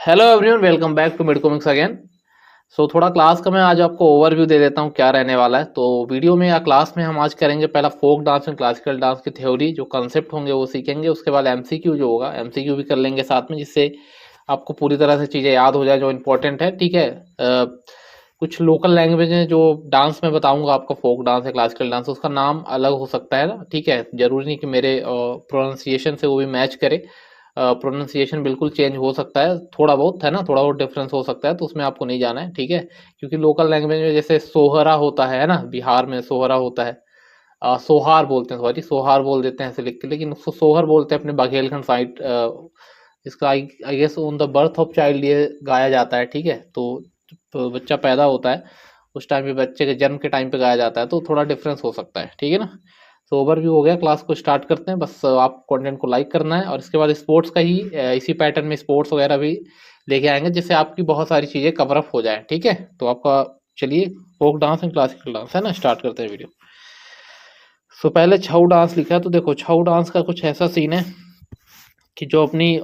Hello everyone, welcome back to Midcomics again. So थोड़ा class का मैं आज आपको ओवरव्यू दे देता हूँ क्या रहने वाला है। तो वीडियो में या क्लास में हम आज करेंगे पहला folk dance and classical dance की थ्योरी, जो कंसेप्ट होंगे वो सीखेंगे। उसके बाद एमसीक्यू जो होगा एमसीक्यू भी कर लेंगे साथ में, जिससे आपको पूरी तरह से चीज़ें याद हो जाए जो इंपॉर्टेंट है। ठीक है। कुछ लोकल लैंग्वेज हैं जो डांस में बताऊंगा आपको, फोक डांस है क्लासिकल डांस, उसका नाम अलग हो सकता है ना। ठीक है, जरूरी नहीं कि मेरे प्रोनाउंसिएशन से वो भी मैच करे। प्रोनाउंसिएशन बिल्कुल चेंज हो सकता है, थोड़ा बहुत है ना, थोड़ा बहुत डिफरेंस हो सकता है, तो उसमें आपको नहीं जाना है। ठीक है, क्योंकि लोकल लैंग्वेज में जैसे सोहरा होता है ना, बिहार में सोहरा होता है, सोहार बोलते हैं, सॉरी सोहार बोल देते हैं ऐसे लिख के, लेकिन उसको सोहर बोलते हैं अपने बघेलखंड साइड। इसका I guess on the birth of child ये गाया जाता है। ठीक है, तो बच्चा पैदा होता है उस टाइम पे, बच्चे के जन्म के टाइम पे गाया जाता है, तो थोड़ा डिफरेंस हो सकता है। ठीक है ना। तो ओवरव्यू हो गया, क्लास को स्टार्ट करते हैं। बस आप कंटेंट को लाइक करना है, और इसके बाद स्पोर्ट्स का ही इसी पैटर्न में स्पोर्ट्स वगैरह भी लेके आएंगे, जिससे आपकी बहुत सारी चीज़ें कवर अप हो जाए। ठीक है, तो आपका चलिए folk dance and classical dance है ना, स्टार्ट करते हैं वीडियो। सो पहले छऊ डांस लिखा है, तो देखो छऊ डांस का कुछ ऐसा सीन है कि जो अपनी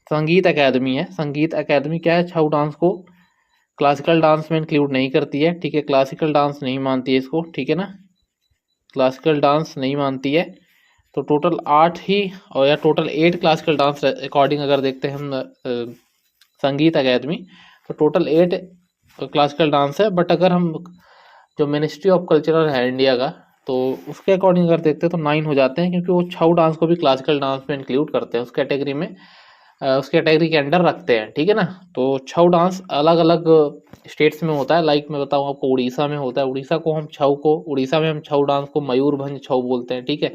संगीत एकेडमी है, संगीत एकेडमी क्या है, छऊ डांस को क्लासिकल डांस में इंक्लूड नहीं करती है। ठीक है, क्लासिकल डांस नहीं मानती है इसको। ठीक है ना, क्लासिकल डांस नहीं मानती है। तो टोटल 8 ही, और या टोटल 8 क्लासिकल डांस अकॉर्डिंग अगर देखते हैं हम संगीत अकेदमी, तो टोटल 8 क्लासिकल डांस है। बट अगर हम जो मिनिस्ट्री ऑफ कल्चरल है इंडिया का, तो उसके अकॉर्डिंग अगर देखते हैं तो 9 हो जाते हैं, क्योंकि वो छऊ डांस को भी क्लासिकल डांस में इंक्लूड करते हैं, उस कैटेगरी में, उस कैटेगरी के अंडर रखते हैं। ठीक है ना। तो छऊ डांस अलग अलग स्टेट्स में होता है। लाइक मैं बताऊँ आपको, उड़ीसा में होता है, उड़ीसा को हम छऊ को, उड़ीसा में हम छऊ डांस को मयूरभंज छऊ बोलते हैं। ठीक है।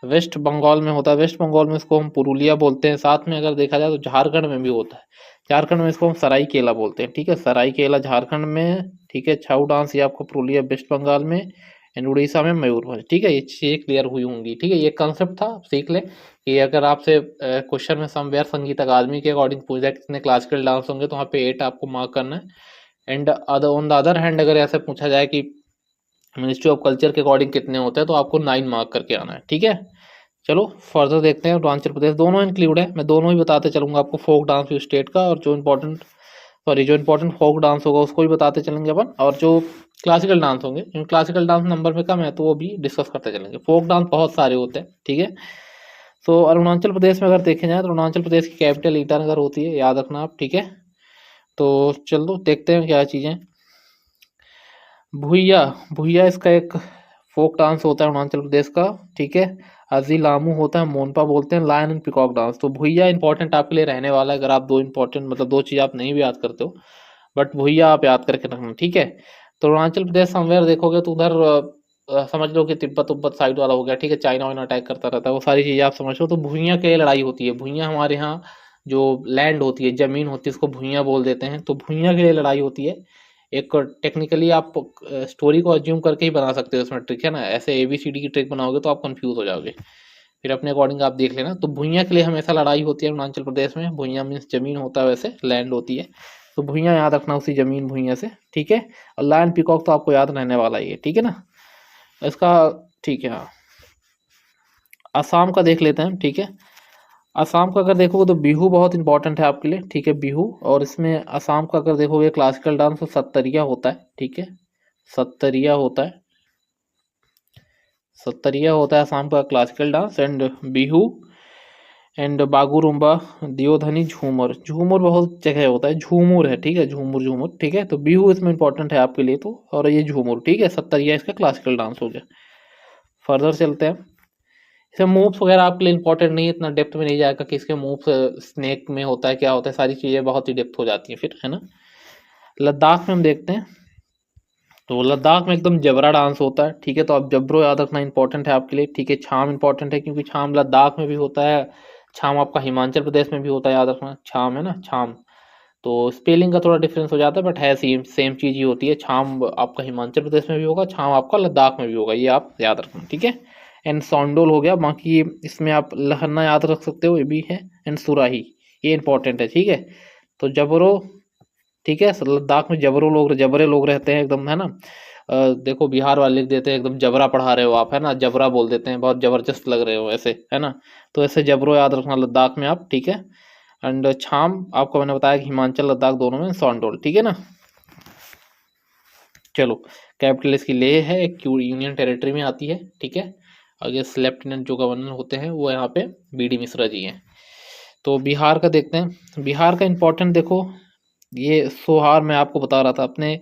वेस्ट बंगाल में होता है, वेस्ट बंगाल में इसको हम पुरुलिया बोलते हैं। साथ में अगर देखा जाए तो झारखंड में भी होता है, झारखंड में इसको हम सराईकेला बोलते हैं। ठीक है, सराईकेला झारखंड में। ठीक है, छऊ डांस ये आपको पुरुलिया वेस्ट बंगाल में, एंड उड़ीसा में मयूरभंज। ठीक है, ये चीज़ें क्लियर हुई होंगी। ठीक है, ये कंसेप्ट था, सीख ले कि अगर आपसे क्वेश्चन में समवेयर संगीत अकादमी के अकॉर्डिंग पूछा जाए कितने क्लासिकल डांस होंगे, तो वहाँ पे 8 आपको मार्क करना है। And on the other hand अगर ऐसे पूछा जाए कि मिनिस्ट्री ऑफ कल्चर के अकॉर्डिंग कितने होते हैं, तो आपको 9 मार्क करके आना है। ठीक है, चलो फर्दर देखते हैं। अरुणाचल प्रदेश दोनों इंक्लूड है, मैं दोनों ही बताते चलूंगा आपको, फोक डांस भी स्टेट का, और जो इम्पोर्टेंट फोक डांस होगा उसको भी बताते चलेंगे अपन, और जो क्लासिकल डांस होंगे, क्योंकि क्लासिकल डांस नंबर में कम है तो वो भी डिस्कस करते चलेंगे। फोक डांस बहुत सारे होते हैं। ठीक है, तो अरुणाचल प्रदेश में अगर देखे जाए तो अरुणाचल प्रदेश की कैपिटल ईटानगर होती है, याद रखना आप। ठीक है, तो चलो देखते हैं क्या चीज़ें। भुइया, भुइया इसका एक फोक डांस होता है अरुणाचल प्रदेश का। ठीक है, अजीलामू होता है, मोनपा बोलते हैं, लायन एंड पिकॉक डांस। तो भुइया इंपॉर्टेंट आपके लिए रहने वाला है, अगर आप दो इंपॉर्टेंट मतलब दो चीज़ आप नहीं भी याद करते हो, बट भुइया आप याद करके रखना। ठीक है, तो अरुणाचल प्रदेश समवेयर देखोगे तो उधर समझ लो कि तिब्बत उब्बत साइड वाला हो गया। ठीक है, चाइना वाइना अटैक करता रहता है, वो सारी चीज़ें आप समझ लो। तो भुइया के लिए लड़ाई होती है। भुइया हमारे यहाँ जो लैंड होती है, जमीन होती है, उसको भुइया बोल देते हैं। तो भुइया के लिए लड़ाई होती है। एक टेक्निकली आप स्टोरी को अज्यूम करके ही बना सकते हो उसमें, ट्रिक है ना। ऐसे ABCD की ट्रिक बनाओगे तो आप कंफ्यूज हो जाओगे, फिर अपने अकॉर्डिंग आप देख लेना। तो भुइया के लिए हमेशा लड़ाई होती है अरुणाचल प्रदेश में। भुइया मीन्स जमीन होता है, वैसे लैंड होती है, तो भुइया याद रखना, उसी जमीन भुइया से। ठीक है, और लायन पीकॉक तो आपको याद रहने वाला ही है। ठीक है ना इसका। ठीक है, हाँ, असम का देख लेते हैं। ठीक है, असम का अगर देखोगे तो बिहू बहुत इंपॉर्टेंट है आपके लिए। ठीक है, बिहू, और इसमें असम का अगर देखोगे क्लासिकल डांस तो सत्तरिया होता है। ठीक है, सत्तरिया होता है, सत्तरिया होता है असम का classical dance, and Bihu, and Bagurumba, Deodhani, Jhumar. Jhumar बहुत जगह होता है, झूमर है। ठीक है, झूमर झूमर। ठीक है, तो बिहू इसमें इंपॉर्टेंट है आपके लिए, तो और ये झूमर। ठीक है, सत्तरिया इसका क्लासिकल डांस हो गया। फर्दर चलते हैं। इसमें मूव्स वगैरह आपके लिए इंपॉर्टेंट नहीं है, इतना डेप्थ में नहीं जाएगा कि इसके मूव्स स्नेक में होता है क्या होता है, सारी चीज़ें बहुत ही डेप्थ हो जाती हैं फिर, है ना। लद्दाख में हम देखते हैं, तो लद्दाख में एकदम जबरा डांस होता है। ठीक है, तो आप जबरो याद रखना इंपॉर्टेंट है आपके लिए। ठीक है, छाम इंपॉर्टेंट है, क्योंकि छाम लद्दाख में भी होता है, छाम आपका हिमाचल प्रदेश में भी होता है, याद रखना। छाम है ना, छाम। तो स्पेलिंग का थोड़ा डिफरेंस हो जाता है, बट है सेम सेम चीज़ ही होती है। छाम आपका हिमाचल प्रदेश में भी होगा, छाम आपका लद्दाख में भी होगा, ये आप याद रखना। ठीक है, एंड सौंडोल हो गया। बाकी इसमें आप लहन्ना याद रख सकते हो, ये भी है, एंड सुराही, ये इंपॉर्टेंट है। ठीक है, तो जबरो। ठीक है, लद्दाख में जबरे लोग रहते हैं एकदम, है ना। देखो बिहार वाले लिख देते हैं एकदम जबरा पढ़ा रहे हो आप, है ना, जबरा बोल देते हैं, बहुत जबरदस्त लग रहे हो ऐसे, है ना। तो ऐसे जबरो याद रखना लद्दाख में आप। ठीक है, एंड छाम आपको मैंने बताया कि हिमाचल लद्दाख दोनों में सॉन्डोल, ठीक है ना। चलो, कैपिटल इसकी लेह है, एक यूनियन टेरिटरी में आती है, ठीक है। आगे लेफ्टिनेंट जो गवर्नर होते हैं वो यहाँ पे बीडी मिश्रा जी हैं। तो बिहार का देखते हैं, बिहार का इम्पोर्टेंट देखो, ये सोहार मैं आपको बता रहा था, अपने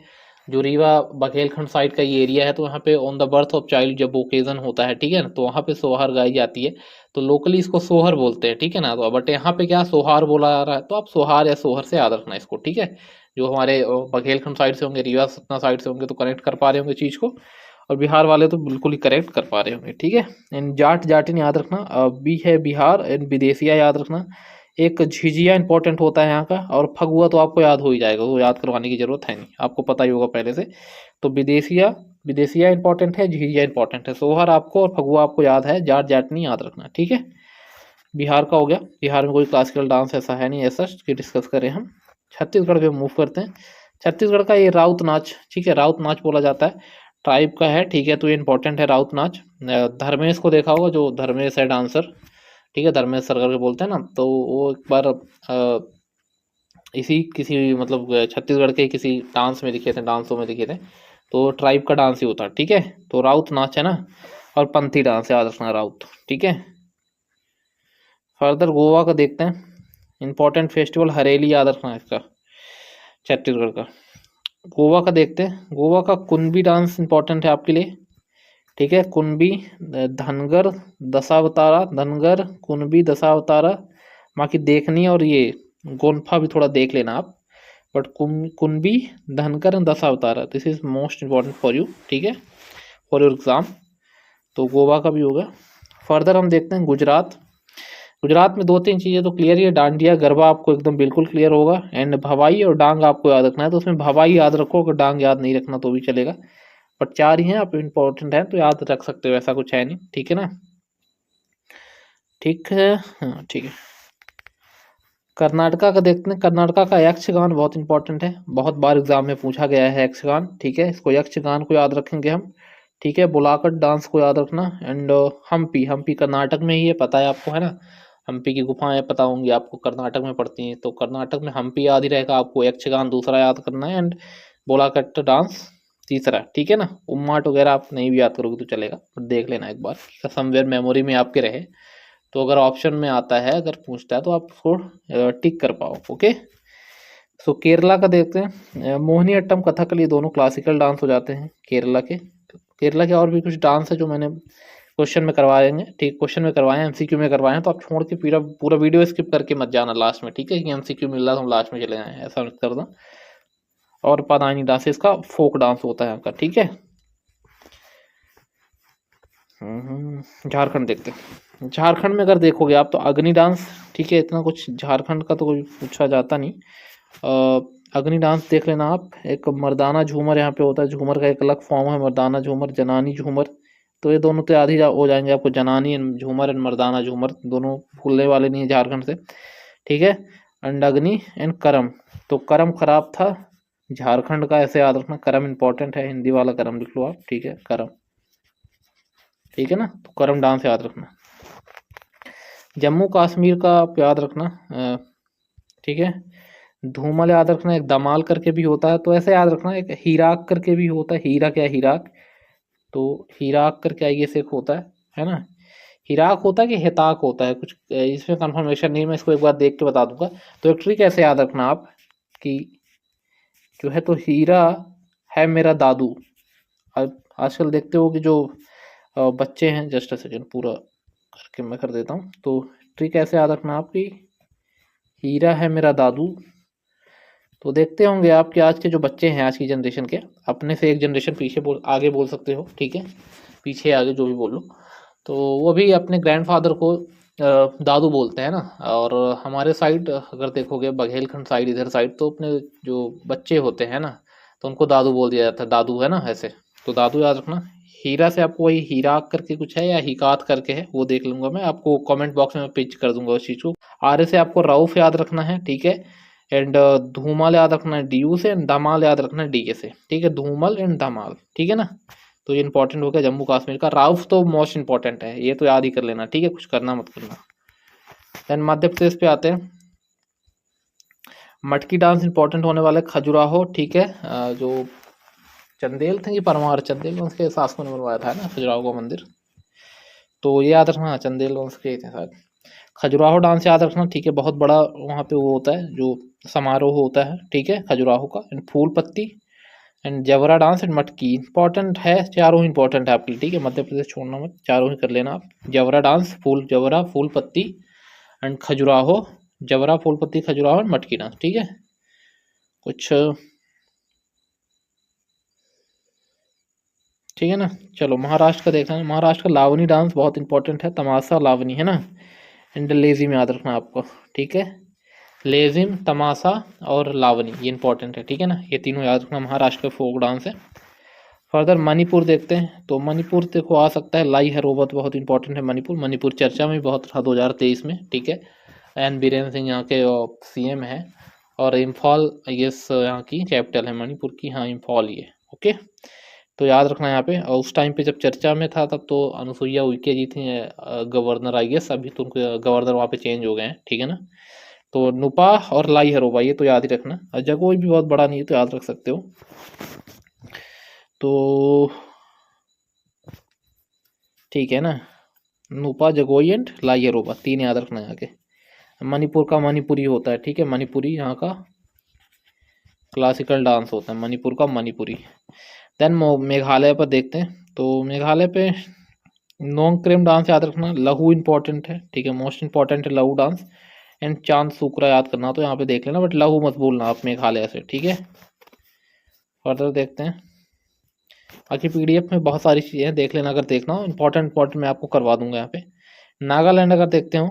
जो रीवा बघेलखंड साइड का ये एरिया है, तो वहाँ पे on the birth of child जब ओकेजन होता है, ठीक है ना, तो वहाँ पे सोहार गाई जाती है। तो लोकली इसको सोहर बोलते हैं, ठीक है ना। तो बट यहाँ पे क्या सोहार बोला जा रहा है, तो आप सोहार या सोहर से याद रखना इसको, ठीक है। जो हमारे बघेलखंड साइड से होंगे, रीवा सतना साइड से होंगे तो कनेक्ट कर पा रहे होंगे चीज़ को, और बिहार वाले तो बिल्कुल ही करेक्ट कर पा रहे होंगे, ठीक है। एंड जाट जाटिन याद रखना, बी है बिहार, एंड विदेशिया याद रखना। एक झिझिया इंपॉर्टेंट होता है यहाँ का, और फगुआ तो आपको याद हो ही जाएगा, वो याद करवाने की जरूरत है नहीं, आपको पता ही होगा पहले से। तो विदेशिया, विदेशिया इंपॉर्टेंट है, झिझिया इंपॉर्टेंट है, सोहर आपको और फगुआ आपको याद है, जाट जाटनी याद रखना, ठीक है। बिहार का हो गया, बिहार में कोई क्लासिकल डांस ऐसा है नहीं ऐसा कि डिस्कस करें हम। छत्तीसगढ़ पे मूव करते हैं। छत्तीसगढ़ का ये राउत नाच, ठीक है, राउत नाच बोला जाता है, ट्राइब का है, ठीक है। तो ये इंपॉर्टेंट है राउत नाच। धर्मेश को देखा होगा, जो धर्मेश है डांसर, ठीक है, धर्मेश सर करके बोलते हैं ना, तो वो एक बार इसी किसी मतलब छत्तीसगढ़ के किसी डांस में दिखे थे, डांसों में दिखे थे, तो ट्राइब का डांस ही होता है, ठीक है। तो राउत नाच है ना, और पंथी डांस याद रखना राउत, ठीक है। फर्दर गोवा का देखते हैं, इंपॉर्टेंट फेस्टिवल हरेली याद रखना है इसका, छत्तीसगढ़ का। गोवा का देखते हैं, गोवा का कुनबी डांस इंपॉर्टेंट है आपके लिए, ठीक है। कुनबी, धनगर, दशावतारा, धनगर, कुनबी, दशावतारा, बाकी देखनी, और ये गोनफा भी थोड़ा देख लेना आप, but Kunbi, Dhangar and Dashavatara, this is most important for you, ठीक है, फॉर योर एग्जाम। तो गोवा का भी होगा। फर्दर हम देखते हैं गुजरात। गुजरात में दो तीन चीज़ें तो क्लियर ही है, डांडिया गरबा आपको एकदम बिल्कुल क्लियर होगा, एंड भवाई और डांग आपको याद रखना है। तो उसमें भवाई याद रखो, अगर डांग याद नहीं रखना तो भी चलेगा, बट चार ही हैं आप इम्पोर्टेंट है तो याद रख सकते हो, ऐसा कुछ है नहीं, ठीक है ना। ठीक है, हाँ ठीक है। कर्नाटका का देखते हैं, कर्नाटका का यक्षगान बहुत इंपॉर्टेंट है, बहुत बार एग्जाम में पूछा गया है यक्षगान, ठीक है। इसको यक्षगान को याद रखेंगे हम, ठीक है। बुलाकट डांस को याद रखना, एंड हम्पी, हम्पी कर्नाटक में ही है, पता है आपको, है ना। हम्पी की गुफाएं पता होंगी आपको, कर्नाटक में पड़ती हैं, तो कर्नाटक में हम्पी याद ही रहेगा आपको, यक्षगान दूसरा याद करना है, एंड बुलाकट डांस तीसरा, ठीक है ना। उम्माट वगैरह आप नहीं भी याद करोगे तो चलेगा, पर देख लेना एक बार, समवेयर मेमोरी में आपके रहे, तो अगर ऑप्शन में आता है, अगर पूछता है तो आप उसको टिक कर पाओ, ओके। सो केरला का देखते हैं, मोहिनी अट्टम, कथकली, दोनों क्लासिकल डांस हो जाते हैं केरला के। केरला के और भी कुछ डांस है जो मैंने क्वेश्चन में करवाएंगे, ठीक, क्वेश्चन में करवाए हैं, एमसीक्यू में करवाए हैं, तो आप छोड़ के पूरा पूरा वीडियो स्किप करके मत जाना लास्ट में, ठीक है, कि एमसीक्यू मिल रहा तो हम लास्ट में चले जाएं, ऐसा मत कर दो। और पदानी डांस इसका फोक डांस होता है आपका, ठीक है। झारखंड देखते हैं, झारखंड में अगर देखोगे आप तो अग्नि डांस, ठीक है, इतना कुछ झारखंड का तो कोई पूछा जाता नहीं। अग्नि डांस देख लेना आप। एक मर्दाना झूमर यहाँ पे होता है, झूमर का एक अलग फॉर्म है, मर्दाना झूमर, जनानी झूमर, तो ये दोनों तो याद ही हो जाएंगे आपको, जनानी झूमर एंड मर्दाना झूमर, दोनों भूलने वाले नहीं है झारखंड से, ठीक है। एंड अग्नि एंड करम, तो करम खराब था झारखंड का, ऐसे याद रखना, करम इंपॉर्टेंट है, हिंदी वाला करम लिख लो आप, ठीक है, करम, ठीक है ना। तो करम डांस याद रखना। जम्मू कश्मीर का आप याद रखना, ठीक है। धूमल याद रखना, एक दमाल करके भी होता है, तो ऐसे याद रखना, एक हीराक करके भी होता है, हीरा क्या हीराक, तो हीराक करके आई एक होता है ना। हिराक होता है कि हिताक होता है, कुछ इसमें कंफर्मेशन नहीं, मैं इसको एक बार देख के बता दूंगा। तो एक ट्रिक ऐसे याद रखना आप कि जो है, तो हीरा है मेरा दादू। आजकल देखते हो कि जो बच्चे हैं, जस्ट अ सेकेंड पूरा करके मैं कर देता हूँ, तो ट्रिक ऐसे याद रखना आपकी, हीरा है मेरा दादू। तो देखते होंगे आप कि आज के जो बच्चे हैं, आज की जनरेशन के, अपने से एक जनरेशन पीछे आगे बोल सकते हो, ठीक है, पीछे आगे जो भी बोल लो, तो वो भी अपने ग्रैंडफादर को दादू बोलते हैं ना। और हमारे साइड अगर देखोगे, बघेलखंड साइड, इधर साइड, तो अपने जो बच्चे होते हैं ना, तो उनको दादू बोल दिया जाता है, दादू है ना ऐसे, तो दादू याद रखना। हीरा से आपको वही हीराक करके कुछ है, या हिकात करके है, वो देख लूंगा मैं, आपको कमेंट बॉक्स में पिच कर दूंगा उस चीज़ को। आर्य से आपको रऊफ याद रखना है, ठीक है। एंड धूमल याद रखना है डीयू से, एंड धमाल याद रखना है डीके से, ठीक है, धूमल एंड धमाल, ठीक है ना। तो ये इंपॉर्टेंट हो गया जम्मू कश्मीर का। राउफ तो मोस्ट इंपॉर्टेंट है, ये तो याद ही कर लेना, ठीक है, कुछ करना मत करना। देन मध्य प्रदेश पे आते हैं, मटकी डांस इंपॉर्टेंट होने वाले खजुराहो, ठीक है। जो चंदेल थे, ये परमार चंदेल वंश के शासकों ने बनवाया था ना खजुराहो का मंदिर, तो ये याद रखना, चंदेल वंश के थे शायद। खजुराहो डांस याद रखना, ठीक है। बहुत बड़ा वहाँ पे वो होता है जो समारोह होता है, ठीक है, खजुराहो का। एंड फूल पत्ती एंड जवरा डांस एंड मटकी इंपॉर्टेंट है, चारों इंपॉर्टेंट है आपके लिए, ठीक है। मध्य प्रदेश छोड़ना मत, चारों ही कर लेना आप। जवरा डांस, फूल जवरा, फूल पत्ती एंड खजुराहो, जवरा फूल पत्ती खजुराहो एंड मटकी डांस, ठीक है। कुछ ठीक है ना। चलो महाराष्ट्र का देखना है, महाराष्ट्र का लावनी डांस बहुत इंपॉर्टेंट है, तमाशा लावनी है ना। एंड लेजिम याद रखना आपको, ठीक है। लेजिम, तमाशा और लावनी, ये इंपॉर्टेंट है, ठीक है ना। ये तीनों याद रखना, महाराष्ट्र का फोक डांस है। फर्दर मणिपुर देखते हैं, तो मणिपुर देखो आ सकता है, लाई हरोबत बहुत इंपॉर्टेंट है मणिपुर। मणिपुर चर्चा में बहुत रहा 2023 में, ठीक है। एन बीरेन सिंह यहाँ के सीएम है, और इम्फॉल यस यहाँ की कैपिटल है मणिपुर की, हाँ इम्फॉल ये, ओके। तो याद रखना यहाँ पे। और उस टाइम पे जब चर्चा में था तब तो अनुसुईया उइके जी थी गवर्नर, आई गेस। अभी तो उनको गवर्नर वहाँ पे चेंज हो गए हैं, ठीक है ना। तो नुपा और लाई हरोबा, ये तो याद ही रखना। और जगोई भी बहुत बड़ा नहीं है तो याद रख सकते हो। तो ठीक है ना, नुपा, जगोई एंड लाई हरोबा, तीन याद रखना यहाँ के। मणिपुर का मणिपुरी होता है, ठीक है, मणिपुरी यहाँ का क्लासिकल डांस होता है, मणिपुर का मणिपुरी। देन मेघालय पर देखते हैं, तो मेघालय पे नोंगक्रेम डांस याद रखना, लहू इंपॉर्टेंट है, ठीक है, मोस्ट इंपॉर्टेंट है लहू डांस। एंड चांद सूकरा याद करना, तो यहाँ पे देख लेना, बट लहू मत भूलना आप मेघालय से, ठीक है। फर्दर देखते हैं, बाकी पीडीएफ में बहुत सारी चीज़ें देख लेना, अगर देखना हो इंपॉर्टेंट मैं आपको करवा दूंगा यहाँ पे। नागालैंड अगर देखते हो,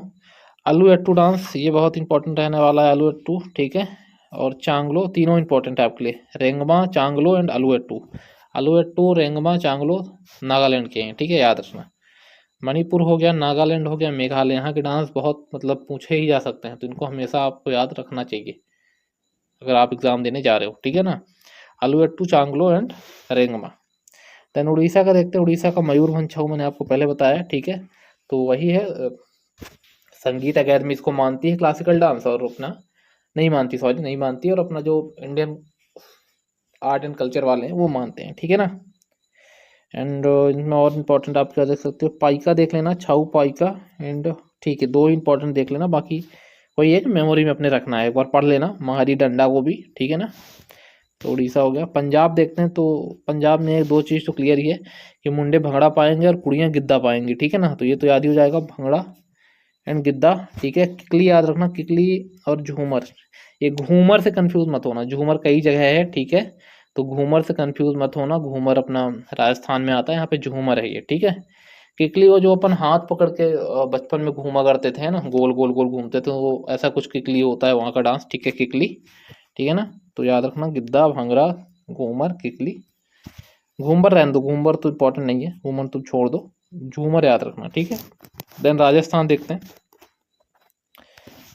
अलू एट्टू डांस, ये बहुत इंपॉर्टेंट रहने वाला है, अलू एट्टू, ठीक है। और चांगलो, तीनों इंपॉर्टेंट है आपके लिए, रेंगमा, चांगलो एंड अलू एट्टू। अलू एट्टू, रेंगमा, चांगलो नागालैंड के हैं, ठीक है, याद रखना। मणिपुर हो गया, नागालैंड हो गया, मेघालय, यहाँ के डांस बहुत मतलब पूछे ही जा सकते हैं, तो इनको हमेशा आपको याद रखना चाहिए अगर आप एग्जाम देने जा रहे हो, ठीक है ना। अलू एट्टू, चांगलो एंड रेंगमा। देन उड़ीसा का देखते हैं, उड़ीसा का मयूरभंज छऊ मैंने आपको पहले बताया, ठीक है। तो वही है, संगीत अकेडमी इसको मानती है क्लासिकल डांस, और अपना नहीं मानती, सॉरी नहीं मानती, और अपना जो इंडियन आर्ट एंड कल्चर वाले हैं वो मानते हैं, ठीक है ना। एंड इनमें और इम्पोर्टेंट आप क्या देख सकते हो, पाइका देख लेना, छऊ पाइका एंड, ठीक है, दो इंपॉर्टेंट देख लेना, बाकी वही है कि मेमोरी में अपने रखना है, एक बार पढ़ लेना महारी डंडा को भी, ठीक है ना। तो उड़ीसा हो गया। पंजाब देखते हैं, तो पंजाब में एक दो चीज़ तो क्लियर ही है कि मुंडे भंगड़ा पाएंगे और कुड़ियाँ गिद्दा पाएंगी, ठीक है ना। तो ये तो याद ही हो जाएगा, भंगड़ा एंड गिद्दा, ठीक है। किकली याद रखना, किकली और झूमर, ये घूमर से कंफ्यूज मत होना, झूमर कई जगह है, ठीक है। तो घूमर से कंफ्यूज मत होना, घूमर अपना राजस्थान में आता है, यहाँ पे झूमर है ये, ठीक है। किकली वो जो अपन हाथ पकड़ के बचपन में घूमा करते थे ना, गोल गोल गोल घूमते थे, वो ऐसा कुछ किकली होता है वहाँ का डांस, ठीक है, किकली, ठीक है ना। तो याद रखना, गिद्दा, भांगड़ा, घूमर, किकली। घूमर रहने दो, घूमर तो इम्पोर्टेंट नहीं है, घूमर तुम छोड़ दो, झूमर याद रखना, ठीक है। देन राजस्थान देखते हैं,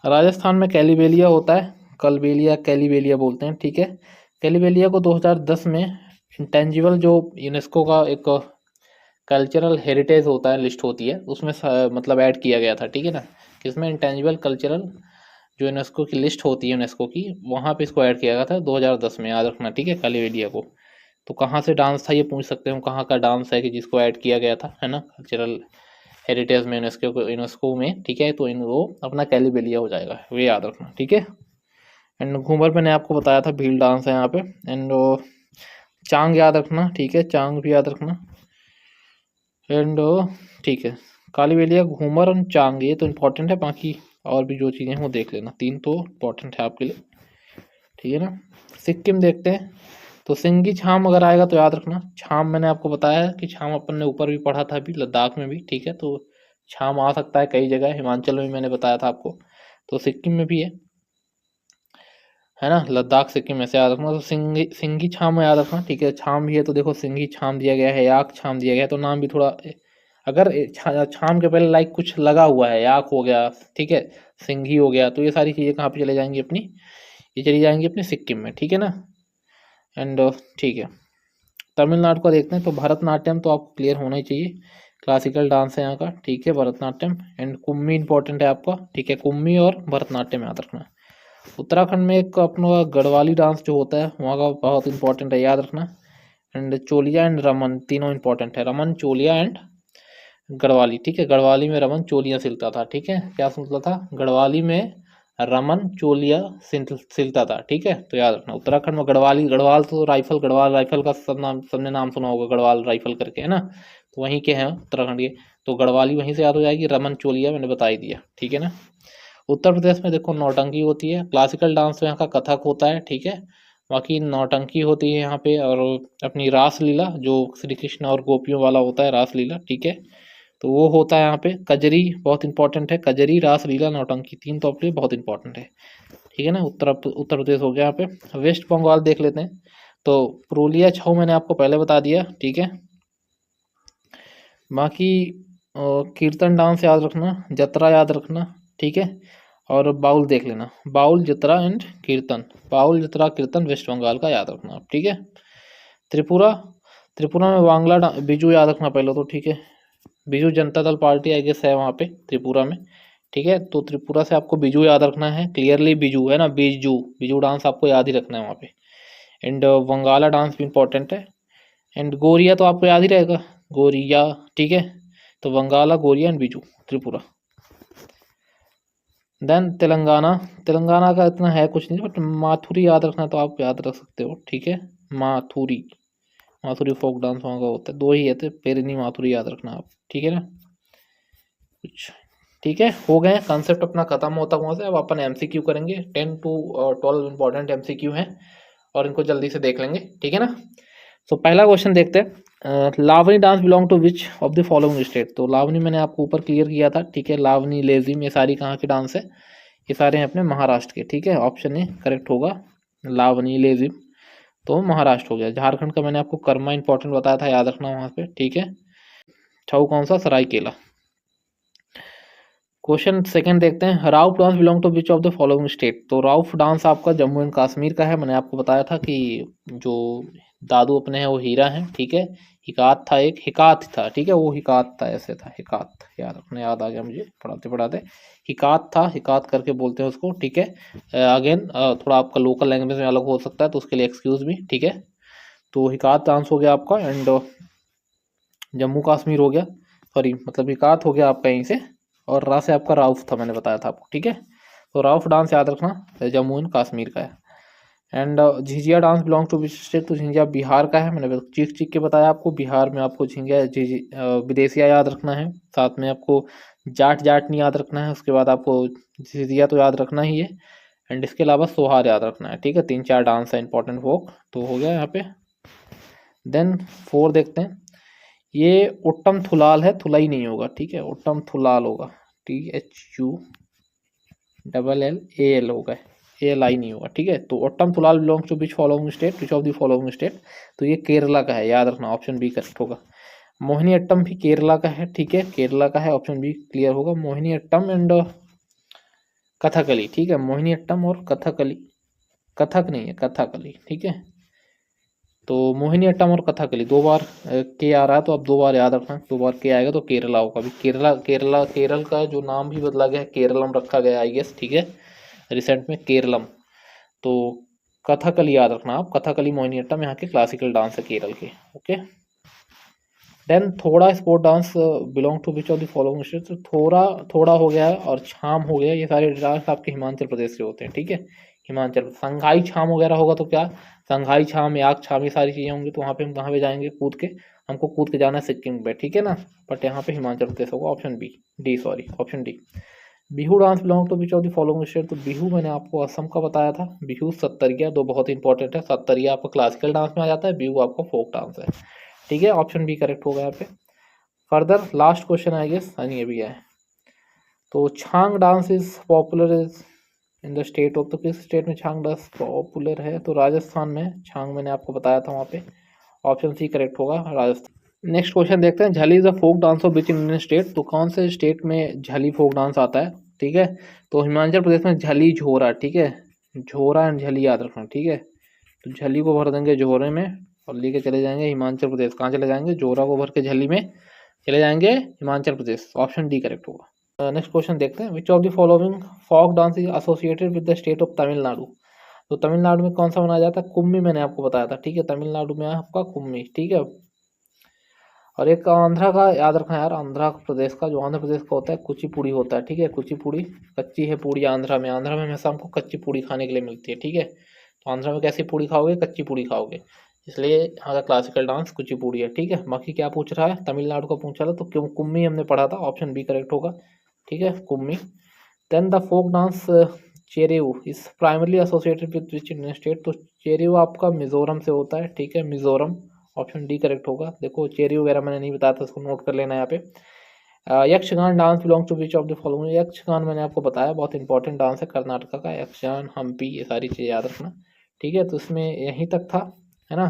राजस्थान में कैलीबेलिया होता है, कलबेलिया, कैलीबेलिया बोलते हैं, ठीक है। कैलीबेलिया को 2010 में इंटेंजिबल जो यूनेस्को का एक कल्चरल हेरिटेज होता है, लिस्ट होती है, उसमें मतलब ऐड किया गया था, ठीक है ना। किसमें, इंटेंजिबल कल्चरल जो यूनेस्को की लिस्ट होती है यूनेस्को की, वहाँ पे इसको ऐड किया गया था 2010 में, याद रखना, ठीक है, कैलीबेलिया को। तो कहाँ से डांस था ये पूछ सकते हो, कहाँ का डांस है कि जिसको ऐड किया गया था, है ना, कल्चरल हेरिटेज में, यूनेस्को में, ठीक है। तो इन वो अपना कैलीबेलिया हो जाएगा, वे याद रखना, ठीक है। एंड घूमर मैंने आपको बताया था, भील डांस है यहाँ पे। एंड चांग याद रखना, ठीक है, चांग भी याद रखना। एंड ठीक है, कालीबेलिया, घूमर और चांग, ये तो इम्पोर्टेंट है, बाकी और भी जो चीज़ें हैं वो देख लेना, तीन तो इम्पोर्टेंट है आपके लिए, ठीक है ना। सिक्किम देखते हैं, तो सिंगी छाम अगर आएगा तो याद रखना, छाम मैंने आपको बताया है कि छाम अपन ने ऊपर भी पढ़ा था अभी, लद्दाख में भी, ठीक है। तो छाम आ सकता है कई जगह, हिमाचल में भी मैंने बताया था आपको, तो सिक्किम में भी है ना, लद्दाख सिक्किम ऐसे याद रखना। तो सिंगी छाम याद रखना, ठीक है, छाम भी है तो देखो सिंगी छाम दिया गया है, याक छाम दिया गया है, तो नाम भी थोड़ा अगर छाम के पहले लाइक कुछ लगा हुआ है, याक हो गया, ठीक है, सिंगी हो गया, तो ये सारी चीज़ें कहाँ पे चले जाएंगी अपनी, ये चली जाएंगी अपनी सिक्किम में, ठीक है ना। एंड ठीक है, तमिलनाडु का देखते हैं, तो भरतनाट्यम तो आपको क्लियर होना ही चाहिए, क्लासिकल डांस है यहाँ का, ठीक है, भरतनाट्यम। एंड कुम्मी इंपॉर्टेंट है आपका, ठीक है, कुम्मी और भरतनाट्यम याद रखना। उत्तराखंड में एक अपना गढ़वाली डांस जो होता है वहाँ का बहुत इंपॉर्टेंट है, याद रखना। एंड चोलिया एंड रमन तीनों इंपॉर्टेंट है, रमन चोलिया एंड गढ़वाली, ठीक है। गढ़वाली में रमन चोलियाँ सिलता था, ठीक है, क्या सिलता था, गढ़वाली में रमन चोलिया सिलता था, ठीक है। तो याद रखना उत्तराखंड में गढ़वाली, गढ़वाल तो राइफल, गढ़वाल राइफल का सब नाम सबने नाम सुना होगा, गढ़वाल राइफल करके, है ना, तो वहीं के हैं उत्तराखंड के। तो गढ़वाली वहीं से याद हो जाएगी, रमन चोलिया मैंने बता ही दिया, ठीक है ना। उत्तर प्रदेश में देखो नौटंकी होती है, क्लासिकल डांस तो यहाँ का कथक होता है, ठीक है। बाकी नौटंकी होती है यहाँ पे, और अपनी रासलीला जो श्री कृष्ण और गोपियों वाला होता है रासलीला, ठीक है, तो वो होता है यहाँ पे। कजरी बहुत इंपॉर्टेंट है, कजरी रासलीला नौटंकी तीन तो आपके लिए बहुत इंपॉर्टेंट है, ठीक है ना। उत्तर प्रदेश हो गया यहाँ पे। वेस्ट बंगाल देख लेते हैं, तो पुरुलिया छऊ मैंने आपको पहले बता दिया, ठीक है। बाकी कीर्तन डांस याद रखना, जतरा याद रखना, ठीक है। और बाउल देख लेना, बाउल जतरा एंड कीर्तन, बाउल जतरा कीर्तन वेस्ट बंगाल का याद रखना आप, ठीक है। त्रिपुरा, त्रिपुरा में बांग्ला बिजू याद रखना पहले तो, ठीक है। Biju Janata Dal party I guess है वहाँ पे त्रिपुरा में, ठीक है। तो त्रिपुरा से आपको बिजू याद रखना है, क्लियरली बिजू है ना, बिजू, बिजू डांस आपको याद ही रखना है वहाँ पे। एंड वंगाला डांस भी इंपॉर्टेंट है। एंड गोरिया तो आपको याद ही रहेगा, गोरिया, ठीक है। तो वंगाला, गोरिया एंड बिजू त्रिपुरा। देन तेलंगाना, तेलंगाना का इतना है कुछ नहीं, बट माथुरी याद रखना तो आप याद रख सकते हो, ठीक है। माथुरी, माथुरी फोक डांस वहाँ का होता है, दो ही है तो पेरिनी माथुरी याद रखना आप, ठीक है ना। कुछ ठीक है, हो गए कॉन्सेप्ट अपना खत्म होता वहाँ से। अब अपन एमसीक्यू करेंगे, 10 to 12 इंपॉर्टेंट एमसीक्यू हैं और इनको जल्दी से देख लेंगे, ठीक है ना। तो पहला क्वेश्चन देखते हैं, Lavani dance belong to which of the following state. तो लावनी मैंने आपको ऊपर क्लियर किया था, ठीक है। लावनी, लेजिम, ये सारी कहाँ के डांस है, ये सारे हैं अपने महाराष्ट्र के, ठीक है। ऑप्शन ए करेक्ट होगा, लावनी लेजिम तो महाराष्ट्र हो गया। झारखंड का मैंने आपको कर्मा इंपॉर्टेंट बताया था, याद रखना वहाँ पे, ठीक है। छऊ कौन सा, सरायकेला। क्वेश्चन सेकंड देखते हैं, Rauf dance belong to which of the following state. तो राउफ डांस आपका जम्मू एंड कश्मीर का है, मैंने आपको बताया था कि जो दादू अपने हैं वो हीरा हैं, ठीक है। हिकात था, एक हिकात था, ठीक है, वो हिकात था, ऐसे था हिकात, याद रखना, याद आ गया मुझे पढ़ाते पढ़ाते। हिकात था, हिकात करके बोलते हैं उसको, ठीक है। अगेन थोड़ा आपका लोकल लैंग्वेज में अलग हो सकता है तो उसके लिए एक्सक्यूज भी, ठीक है। तो हिकात डांस हो गया आपका। एंड जम्मू कश्मीर हो गया, सॉरी मतलब हिकात हो गया आपका यहीं से, और रा से आपका राउफ था, मैंने बताया था आपको, ठीक है। तो राउफ डांस याद रखना जम्मू एंड कश्मीर का है। And Jhijhiya dance belong to which state. तो झिझिया बिहार का है, मैंने चीख चीख के बताया आपको, बिहार में आपको विदेशिया याद रखना है, साथ में आपको जाट जाट नहीं याद रखना है, उसके बाद आपको झिझिया तो याद रखना ही है। एंड इसके अलावा सोहार याद रखना है, ठीक है। 3-4 डांस है इंपॉर्टेंट फोक, तो हो गया यहाँ पे। देन 4 देखते हैं, ये उट्टम थुलाल है, थुलाई नहीं होगा, ठीक है, उट्टम थुलाल होगा, THULLAL होगा, ALI नहीं होगा, ठीक है। तो Ottan Thullal belongs to which following state, which of the following state. तो ये केरला का है, याद रखना, ऑप्शन बी करेक्ट होगा। मोहिनी अट्टम भी केरला का है, ठीक है, केरला का है, ऑप्शन बी क्लियर होगा। मोहिनी अट्टम एंड कथकली, ठीक है, मोहिनी अट्टम और कथकली, कथक नहीं है कथकली, ठीक है। तो मोहिनी अट्टम और कथकली, 2 बार के आ रहा है तो अब 2 बार याद रखना, 2 बार के आएगा तो केरला होगा। अभी केरल का जो नाम भी बदला गया है, केरलम रखा गया आई गेस, ठीक है, रिसेंट में केरलम। तो कथकली याद रखना आप, कथकली मोहिनी अट्टम यहाँ के क्लासिकल डांस है केरल के, okay. Then Thoda sport dance belong to which of the following state. तो थोड़ा थोड़ा हो गया और छाम हो गया, ये सारे डांस आपके हिमाचल प्रदेश से होते हैं, ठीक है। हिमाचल, संघाई छाम वगैरह होगा तो क्या, संघाई छाम, याक छाम, ये सारी चीज़ें होंगी तो वहाँ पे हम कहाँ पे जाएंगे, कूद के, हमको कूद के जाना है सिक्किम पे, ठीक है ना। बट यहाँ पे हिमाचल प्रदेश होगा, option B, D sorry, option D. Bihu dance belong to which of the following state. तो बिहू मैंने आपको असम का बताया था, बिहू सत्तरिया, दो बहुत इंपॉर्टेंट है, सत्तरिया आपका क्लासिकल डांस में आ जाता है, बिहू आपका फोक डांस है, ठीक है, ऑप्शन बी करेक्ट होगा यहाँ पे। Further last question I guess, ये भी है। तो Chang dance is popular is in the state of, तो किस स्टेट में छांग डांस पॉपुलर है, तो राजस्थान में छांग, मैंने आपको बताया था वहाँ पे, ऑप्शन सी करेक्ट होगा, राजस्थान। नेक्स्ट क्वेश्चन देखते हैं, Jhali is a folk dance of which Indian state. तो कौन से स्टेट में झली फोक डांस आता है, ठीक है। तो हिमाचल प्रदेश में झली झोरा, ठीक है, झोरा एंड झली याद रखना, ठीक है। तो झली को भर देंगे झोरे में और लेके चले जाएंगे हिमाचल प्रदेश, कहाँ चले जाएंगे, झोरा को भर के झली में चले जाएंगे Himachal Pradesh, option D correct होगा। नेक्स्ट क्वेश्चन देखते हैं, which of the following folk dance is associated with the state of Tamil Nadu. तो तमिलनाडु में कौन सा मनाया जाता है, कुम्मी, मैंने आपको बताया था, ठीक है, तमिलनाडु में है आपका कुम्मी, ठीक है। और एक आंध्रा का याद रखना यार, आंध्र प्रदेश का, जो आंध्र प्रदेश का होता है कुचिपुड़ी होता है, ठीक है, कुचिपुड़ी, कच्ची है पूड़ी आंध्रा में, आंध्रा में हमेशा हमको कच्ची पूड़ी खाने के लिए मिलती है, ठीक है। तो आंध्रा में कैसी पूड़ी खाओगे, कच्ची पूड़ी खाओगे, इसलिए यहाँ का क्लासिकल डांस कुचिपुड़ी है, ठीक है। बाकी क्या पूछ रहा है, तमिलनाडु का पूछा था, तो क्यों कुम्मी हमने पढ़ा था, ऑप्शन बी करेक्ट होगा, ठीक है, Kummi. Then the folk dance Cheraw is primarily associated with which Indian state. तो चेरेऊ आपका मिजोरम से होता है, ठीक है, मिजोरम, ऑप्शन डी करेक्ट होगा। देखो चेरेऊ वगैरह मैंने नहीं बताया था, इसको नोट कर लेना यहाँ पे। Yakshagana dance belong to which of the following. Yakshagana मैंने आपको बताया बहुत इंपॉर्टेंट डांस है कर्नाटका का, यक्षगान, हम्पी, ये सारी चीज़ें याद रखना, ठीक है। तो इसमें यहीं तक था, है ना।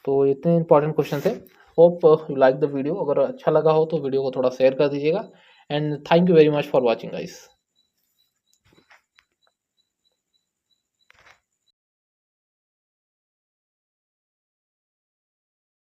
तो इतने इंपॉर्टेंट क्वेश्चन थे। Hope you like the video, अगर अच्छा लगा हो तो वीडियो को थोड़ा शेयर कर दीजिएगा, and thank you very much for watching guys.